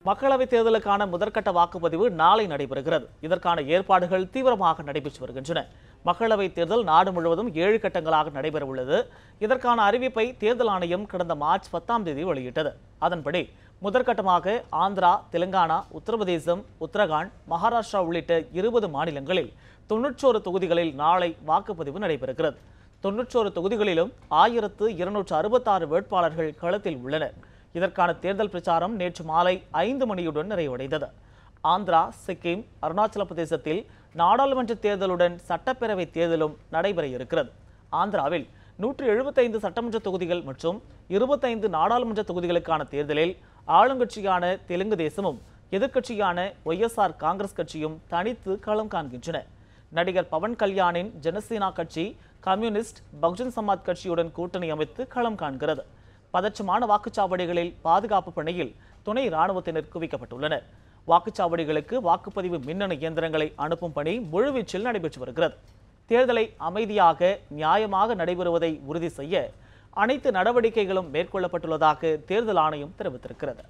மக்களவைத் தேர்தலுக்கான முதற்கட்ட வாக்குப்பதிவு நாளை நடைபெறுகிறது. இதற்கான ஏற்பாடுகள் தீவிரமாக நடைபெற்று வருகின்றன. மக்களவைத் தேர்தல் நாடு முழுவதும் 7 கட்டங்களாக நடைபெறவுள்ளது. இதற்கான அறிவிப்பை தேர்தல் ஆணையம் கடந்த மார்ச் 10ஆம் தேதி வெளியிட்டது. அதன்படி முதற்கட்டமாக ஆந்திரா, தெலுங்கானா, உத்தரப்பிரதேசம், உத்தரகாண்ட், மகாராஷ்டிரா உள்ளிட்ட 20 மாநிலங்களில் 91 தொகுதிகளில் நாளை வாக்குப்பதிவு நடைபெறுகிறது. 91 தொகுதிகளிலும் 1266 வேட்பாளர்கள் களத்தில் உள்ளனர். இதற்கான தேர்தல் பிரச்சாரம் நேற்று மாலை 5 மணியுடன் நிறைவடைந்தது. ஆந்திரா, சிக்கிம், அருணாச்சல பிரதேசத்தில் நாடாளுமன்ற தேர்தலுடன் சட்டப்பேரவை தேர்தலும் நடைபெற இருக்கிறது. ஆந்திராவில் 175 சட்டமன்ற தொகுதிகள் மற்றும் 25 நாடாளுமன்ற தொகுதிகளுக்கான தேர்தலில் ஆளுங்கட்சியான தெலுங்கு தேசமும் எதிர்க்கட்சியான YSR காங்கிரஸ் கட்சியும் தனித்து களம் காண்கின்றன. நடிகர் பவன் கல்யாணின் ஜனசேனா கட்சி கம்யூனிஸ்ட், பகுஜன் சமாஜ் கட்சியுடன் கூட்டணி அமைத்து களம் காண்கிறது. பதற்றமான வாக்குச்சாவடிகளில் பாதுகாப்பு பணியில் துணை ராணுவத்தினர் குவிக்கப்பட்டுள்ளனர். வாக்குச்சாவடிகளுக்கு வாக்குப்பதிவு மின்னணு இயந்திரங்களை அனுப்பும் பணி முழுவீச்சில் நடைபெற்று வருகிறது. தேர்தலை அமைதியாக, நியாயமாக நடைபெறுவதை உறுதி செய்ய அனைத்து நடவடிக்கைகளும் மேற்கொள்ளப்பட்டுள்ளதாக தேர்தல் ஆணையம் தெரிவித்திருக்கிறது.